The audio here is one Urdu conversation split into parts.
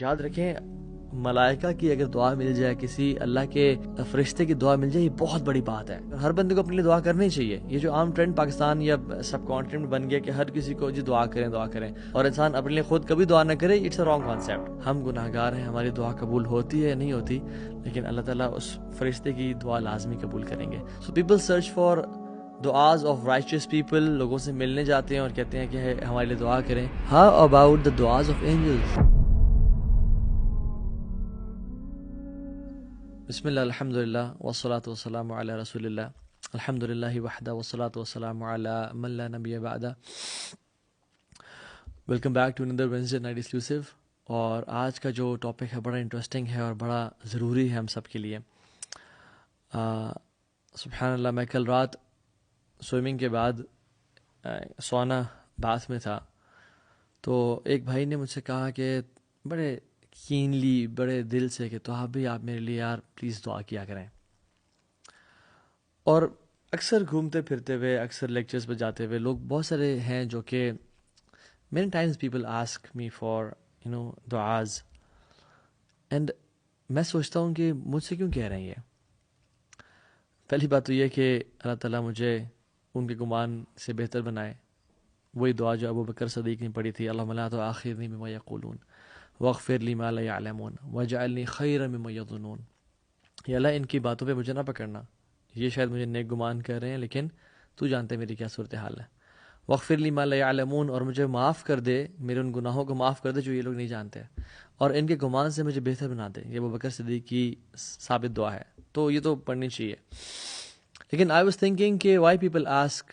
یاد رکھیں، ملائکہ کی اگر دعا مل جائے، کسی اللہ کے فرشتے کی دعا مل جائے، یہ بہت بڑی بات ہے. ہر بندے کو اپنے لیے دعا کرنی چاہیے. یہ جو عام ٹرینڈ پاکستان یا سب کانٹیننٹ بن گیا کہ ہر کسی کو جی دعا کریں اور انسان اپنے لیے خود کبھی دعا نہ کرے، اٹس اے رانگ کانسیپٹ. ہم گناہگار ہیں، ہماری دعا قبول ہوتی ہے یا نہیں ہوتی، لیکن اللہ تعالیٰ اس فرشتے کی دعا لازمی قبول کریں گے. سو پیپل سرچ فار دعاز آف رائچیس پیپل. لوگوں سے ملنے جاتے ہیں اور کہتے ہیں کہ ہمارے لیے دعا کریں. ہاؤ اباؤٹ دا دعاز آف اینجلز؟ بسم اللہ، الحمد للہ والصلاة والسلام علی رسول اللہ. الحمد للہ وحدہ والصلاة والسلام علی من لا نبی بعدہ. Welcome back to another Wednesday night exclusive. اور آج کا جو ٹاپک ہے بڑا انٹرسٹنگ ہے اور بڑا ضروری ہے ہم سب کے لیے. سبحان اللہ، میں کل رات سوئمنگ کے بعد سونا باتھ میں تھا، تو ایک بھائی نے مجھ سے کہا کہ بڑے کینلی، بڑے دل سے کہ تو آپ میرے لیے یار پلیز دعا کیا کریں. اور اکثر گھومتے پھرتے ہوئے، اکثر لیکچرز پہ جاتے ہوئے لوگ بہت سارے ہیں جو کہ many times people ask me for دعاز، اینڈ میں سوچتا ہوں کہ مجھ سے کیوں کہہ رہے ہیں یہ. پہلی بات تو یہ کہ اللہ تعالیٰ مجھے ان کے گمان سے بہتر بنائے. وہی دعا جو ابو بکر صدیق نے پڑھی تھی، اللہم لا تؤاخذنی بما یقولون واغفر لی ما لا یعلمون واجعلنی خیرا مما یظنون. یا اللہ ان کی باتوں پہ مجھے نہ پکڑنا، یہ شاید مجھے نیک گمان کر رہے ہیں لیکن تو جانتے میری کیا صورتحال ہے. واغفر لی ما لا یعلمون، اور مجھے معاف کر دے، میرے ان گناہوں کو معاف کر دے جو یہ لوگ نہیں جانتے، اور ان کے گمان سے مجھے بہتر بنا دے. یہ ابو بکر صدیق کی ثابت دعا ہے، تو یہ تو پڑھنی چاہیے. لیکن آئی واز تھنکنگ کہ وائی پیپل آسک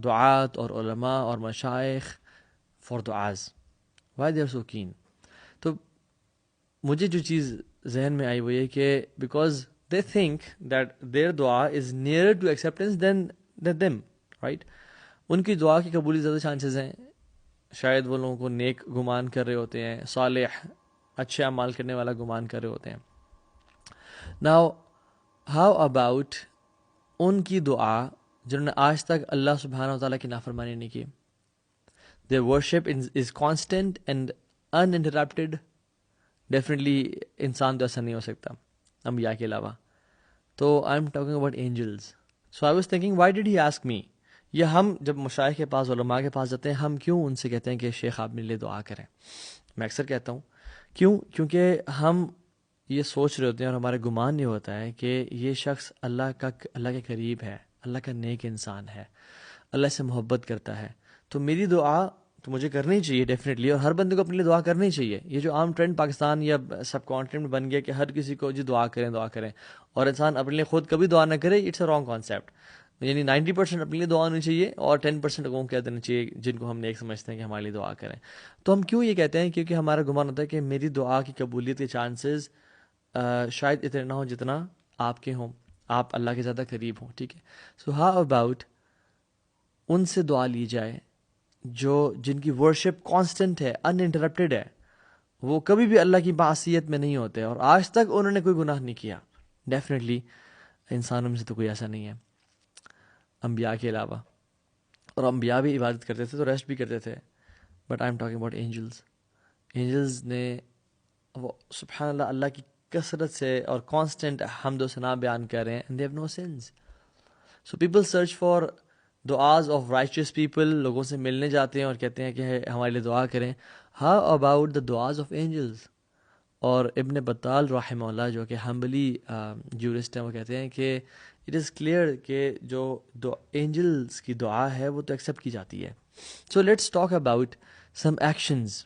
دعات اور علماء اور مشائخ فار دعاز، why they are so keen. تو مجھے جو چیز ذہن میں آئی وہ یہ کہ because they think that their دعا is near to acceptance than them, right. ان کی دعا کی قبولی زیادہ چانسز ہیں. شاید وہ لوگوں کو نیک گمان کر رہے ہوتے ہیں، صالح اچھے اعمال کرنے والا گمان کر رہے ہوتے ہیں. ناؤ ہاؤ اباؤٹ ان کی دعا جنہوں نے آج تک اللہ سبحانہ و تعالیٰ کی نافرمانی نہیں کی. their worship is constant and uninterrupted. Definitely انسان تو ایسا نہیں ہو سکتا انبیاء کے علاوہ. تو I am talking about angels. So I was thinking why did he ask me. یہ ہم جب مشائخ کے پاس، علماء کے پاس جاتے ہیں، ہم کیوں ان سے کہتے ہیں کہ شیخ آپ میرے لیے دعا کریں؟ میں اکثر کہتا ہوں کیونکہ ہم یہ سوچ رہے ہوتے ہیں اور ہمارا گمان یہ ہوتا ہے کہ یہ شخص اللہ کے قریب ہے، اللہ کا نیک انسان ہے، اللہ سے محبت کرتا ہے، تو میری دعا تو مجھے کرنی چاہیے ڈیفینیٹلی، اور ہر بندے کو اپنے لیے دعا کرنی چاہیے. یہ جو عام ٹرینڈ پاکستان یا سب کانٹینٹ بن گیا کہ ہر کسی کو جی دعا کریں اور انسان اپنے لیے خود کبھی دعا نہ کرے، اٹس اے رانگ کانسیپٹ. یعنی 90% اپنے لیے دعا ہونی چاہیے اور 10% لوگوں کو کہہ دینا چاہیے جن کو ہم نیک سمجھتے ہیں کہ ہمارے لیے دعا کریں. تو ہم کیوں یہ کہتے ہیں؟ کیونکہ ہمارا گمان ہوتا ہے کہ میری دعا کی قبولیت کے چانسز شاید اتنے نہ ہوں جتنا آپ کے ہوں، آپ اللہ کے زیادہ قریب ہوں. ٹھیک ہے، سو ہاؤ اباؤٹ ان سے دعا لی جائے جن کی ورشپ کانسٹنٹ ہے، ان انٹرپٹیڈ ہے، وہ کبھی بھی اللہ کی معصیت میں نہیں ہوتے اور آج تک انہوں نے کوئی گناہ نہیں کیا. ڈیفینیٹلی انسانوں میں سے تو کوئی ایسا نہیں ہے انبیاء کے علاوہ، اور انبیاء بھی عبادت کرتے تھے تو ریسٹ بھی کرتے تھے. But I am talking about angels. Angels نے وہ سبحان اللہ اللہ کی کثرت سے اور کانسٹنٹ حمد و ثنا بیان کر رہے ہیں، and they have no sins. So people search for دعاز آف رائچیس پیپل. لوگوں سے ملنے جاتے ہیں اور کہتے ہیں کہ ہمارے لیے دعا کریں. ہاؤ اباؤٹ دا دعاز آف اینجلز؟ اور ابن بطال رحمہ اللہ جو کہ حنبلی جورسٹ ہیں، وہ کہتے ہیں کہ اٹ از کلیئر کہ جو اینجلز کی دعا ہے وہ تو ایکسیپٹ کی جاتی ہے. So let's talk about some actions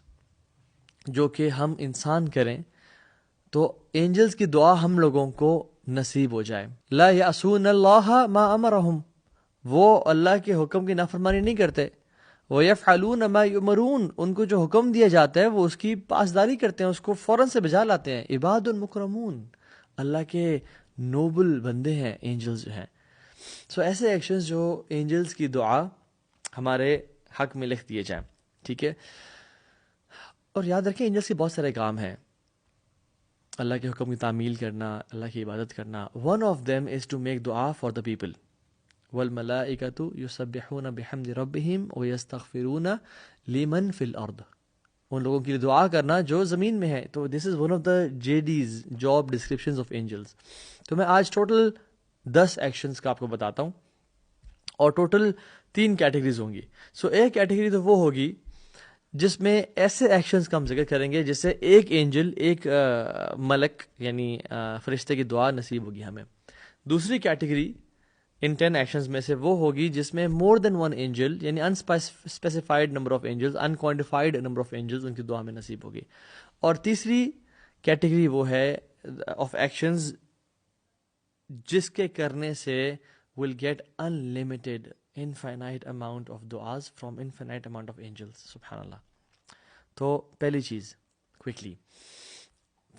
جو کہ ہم انسان کریں تو اینجلز کی دعا ہم لوگوں کو نصیب ہو جائے. لا یعصون اللہ ما امرہم، وہ اللہ کے حکم کی نافرمانی نہیں کرتے. وَيَفْعَلُونَ مَا يُؤْمَرُونَ، ان کو جو حکم دیا جاتا ہے وہ اس کی پاسداری کرتے ہیں، اس کو فوراً سے بجا لاتے ہیں. عباد مکرمون، اللہ کے نوبل بندے ہیں اینجلز جو ہیں. سو ایسے ایکشنز جو اینجلز کی دعا ہمارے حق میں لکھ دیے جائیں. ٹھیک ہے، اور یاد رکھیں اینجلز کے بہت سارے کام ہیں. اللہ کے حکم کی تعمیل کرنا، اللہ کی عبادت کرنا. One of them is to make دعا فار دا پیپل. والملائکۃ یسبحون بحمد ربہم ویستغفرون لمن فی الارض. ان لوگوں کے لیے دعا کرنا جو زمین میں ہے. تو this is one of the JDs, job descriptions of angels. تو میں آج ٹوٹل 10 ایکشنز کا آپ کو بتاتا ہوں, اور ٹوٹل 3 کیٹیگریز ہوں گی. سو ایک کیٹیگری تو وہ ہوگی جس میں ایسے ایکشنز کا ہم ذکر کریں گے جس سے ایک اینجل, ایک ملک یعنی فرشتے کی دعا نصیب ہوگی ہمیں. دوسری کیٹیگری ان 10 ایکشنز میں سے وہ ہوگی جس میں مور دین ون اینجل یعنی unspecified number of angels, unquantified number of angels ان کی دعا میں نصیب ہوگی. اور تیسری کیٹیگری وہ ہے آف ایکشنز جس کے کرنے سے will get unlimited infinite amount of du'as from infinite amount of angels. سبحان اللہ. تو پہلی چیز کوئکلی,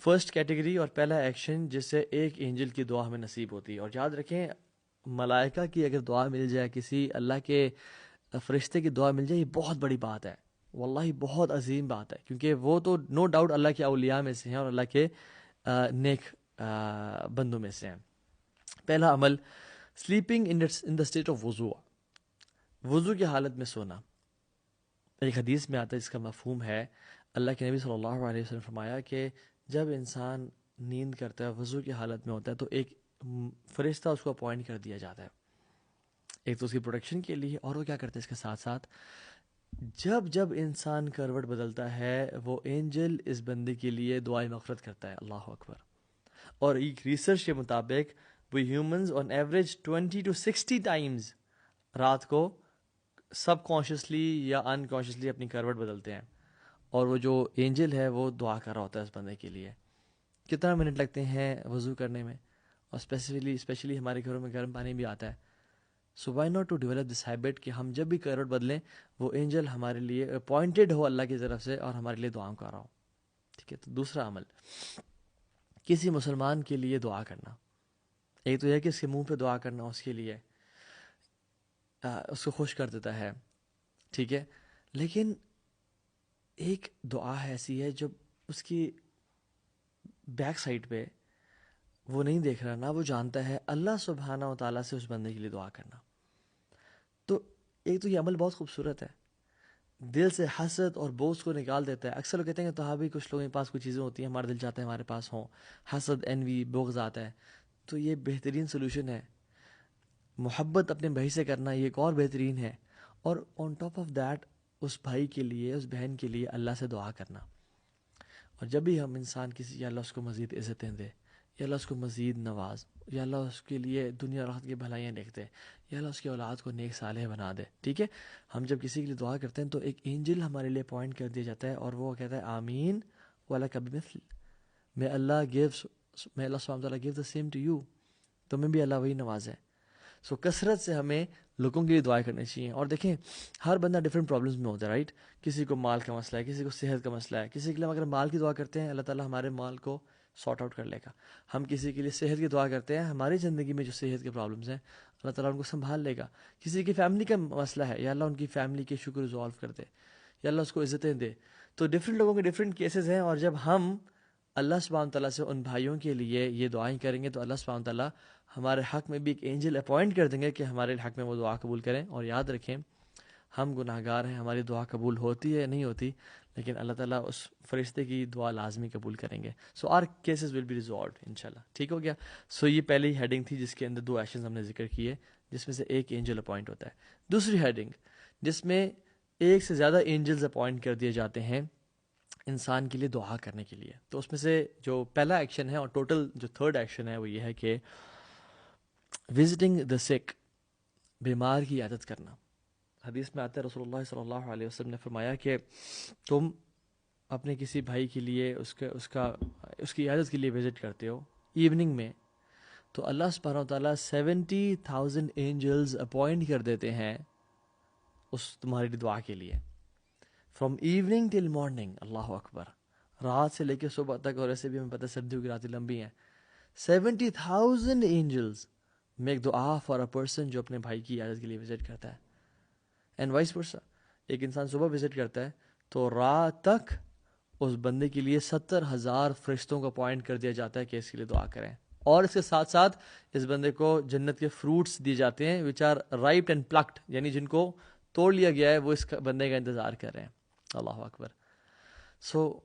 فرسٹ کیٹیگری اور پہلا ایکشن جس سے ایک اینجل کی دعا ہمیں نصیب ہوتی ہے. اور یاد رکھیں ملائکہ کی اگر دعا مل جائے, کسی اللہ کے فرشتے کی دعا مل جائے, یہ بہت بڑی بات ہے, واللہ بہت عظیم بات ہے, کیونکہ وہ تو نو ڈاؤٹ اللہ کے اولیاء میں سے ہیں اور اللہ کے نیک بندوں میں سے ہیں. پہلا عمل, sleeping in the state of وضو, وضو کی حالت میں سونا. ایک حدیث میں آتا ہے جس کا مفہوم ہے, اللہ کے نبی صلی اللہ علیہ وسلم نے فرمایا کہ جب انسان نیند کرتا ہے, وضو کی حالت میں ہوتا ہے, تو ایک فرشتہ اس کو اپوائنٹ کر دیا جاتا ہے, ایک تو اس کی پروٹیکشن کے لیے, اور وہ کیا کرتے ہیں اس کے ساتھ ساتھ جب انسان کروٹ بدلتا ہے وہ اینجل اس بندے کے لیے دعائیں مغفرت کرتا ہے. اللہ اکبر. اور ایک ریسرچ کے مطابق we humans on average 20 to 60 times رات کو سب کانشیسلی یا انکانشیسلی اپنی کروٹ بدلتے ہیں, اور وہ جو اینجل ہے وہ دعا کر رہا ہوتا ہے اس بندے کے لیے. کتنا منٹ لگتے ہیں وضو کرنے میں, اور اسپیشلی ہمارے گھروں میں گرم پانی بھی آتا ہے. So why not to develop this habit کہ ہم جب بھی کروٹ بدلیں وہ اینجل ہمارے لیے اپوائنٹڈ ہو اللہ کی طرف سے اور ہمارے لیے دعا کر رہا ہو. ٹھیک ہے. تو دوسرا عمل, کسی مسلمان کے لیے دعا کرنا. ایک تو یہ کہ اس کے منہ پہ دعا کرنا اس کے لیے اس کو خوش کر دیتا ہے, ٹھیک ہے, لیکن ایک دعا ایسی ہے جو اس کی بیک سائڈ پہ وہ نہیں دیکھ رہا, نہ وہ جانتا ہے, اللہ سبحانہ و تعالیٰ سے اس بندے کے لیے دعا کرنا. تو ایک تو یہ عمل بہت خوبصورت ہے, دل سے حسد اور بوجھ کو نکال دیتا ہے. اکثر لوگ کہتے ہیں کہ تحابی کچھ لوگوں کے پاس کچھ چیزیں ہوتی ہیں, ہمارا دل چاہتا ہے ہمارے پاس ہوں, حسد, انوی, بغض آتا ہے. تو یہ بہترین سلوشن ہے, محبت اپنے بھائی سے کرنا یہ ایک اور بہترین ہے. اور آن ٹاپ آف دیٹ اس بھائی کے لیے, اس بہن کے لیے اللہ سے دعا کرنا. اور جب بھی ہم انسان کسی, یا اللہ اس کو مزید عزتیں دے, یا اللہ اس کو مزید نواز, یا اللہ اس کے لیے دنیا راحت کی بھلائیاں دیکھتے, یا اللہ اس کی اولاد کو نیک صالح بنا دے. ٹھیک ہے, ہم جب کسی کے لیے دعا کرتے ہیں تو ایک اینجل ہمارے لیے اپوائنٹ کر دیا جاتا ہے, اور وہ کہتا ہے آمین وَلَكَ بِمِثْلِ, میں اللہ سبحانہ وتعالیٰ give the same to you, تمہیں بھی اللہ وہی نوازے. سو کثرت سے ہمیں لوگوں کے لیے دعائیں کرنی چاہیے. اور دیکھیں ہر بندہ ڈفرینٹ پرابلمس میں ہوتا ہے, رائٹ. کسی کو مال کا مسئلہ ہے, کسی کو صحت کا مسئلہ ہے, کسی کے لیے اگر مال کی دعا کرتے ہیں اللہ تعالیٰ ہمارے مال کو سارٹ آؤٹ کر لے گا. ہم کسی کے لیے صحت کی دعا کرتے ہیں, ہماری زندگی میں جو صحت کے پرابلمس ہیں اللہ تعالیٰ ان کو سنبھال لے گا. کسی کی فیملی کا مسئلہ ہے, یا اللہ ان کی فیملی کے شکر ریزالو کر دے, یا اللہ اس کو عزتیں دے. تو ڈفرینٹ لوگوں کے ڈفرینٹ کیسز ہیں, اور جب ہم اللہ سبحانہ تعالیٰ سے ان بھائیوں کے لیے یہ دعائیں کریں گے تو اللہ سبحانہ تعالیٰ ہمارے حق میں بھی ایک اینجل اپوائنٹ کر دیں گے کہ ہمارے حق میں وہ دعا قبول کریں. اور یاد رکھیں ہم گناہ گار ہیں, ہماری دعا قبول ہوتی ہے نہیں ہوتی, لیکن اللہ تعالیٰ اس فرشتے کی دعا لازمی قبول کریں گے. So our cases will be resolved انشاءاللہ. ٹھیک ہو گیا. سو یہ پہلی ہیڈنگ تھی جس کے اندر 2 ایکشنز ہم نے ذکر کیے, جس میں سے ایک اینجل اپوائنٹ ہوتا ہے. دوسری ہیڈنگ جس میں ایک سے زیادہ اینجلز اپوائنٹ کر دیے جاتے ہیں انسان کے لیے دعا کرنے کے لیے. تو اس میں سے جو پہلا ایکشن ہے اور ٹوٹل جو تھرڈ ایکشن ہے وہ یہ ہے کہ وزٹنگ دا سک, بیمار کی عیادت کرنا. حدیث میں آتا ہے رسول اللہ صلی اللہ علیہ وسلم نے فرمایا کہ تم اپنے کسی بھائی کے لیے اس کی عیادت کے لیے وزٹ کرتے ہو ایوننگ میں, تو اللہ سبحانہ و تعالیٰ 70,000 اینجلز اپوائنٹ کر دیتے ہیں اس تمہاری دعا کے لیے, فرام ایوننگ ٹل مارننگ. اللہ اکبر. رات سے لے کے صبح تک, اور ایسے بھی ہمیں پتہ ہے سردیوں کی راتیں لمبی ہیں. 70,000 اینجلز میک دعا فار اے پرسن جو اپنے بھائی کی عیادت کے لیے وزٹ کرتا ہے. اینڈ وائس ورسا, ایک انسان صبح وزٹ کرتا ہے تو رات تک اس بندے کے لیے 70,000 فرشتوں کو اپوائنٹ کر دیا جاتا ہے کہ اس کے لیے دعا کریں. اور اس کے ساتھ ساتھ اس بندے کو جنت کے فروٹس دیے جاتے ہیں وچ آر رائپڈ اینڈ پلکڈ, یعنی جن کو توڑ لیا گیا ہے وہ اس بندے کا انتظار کر رہے ہیں. اللہ اکبر. So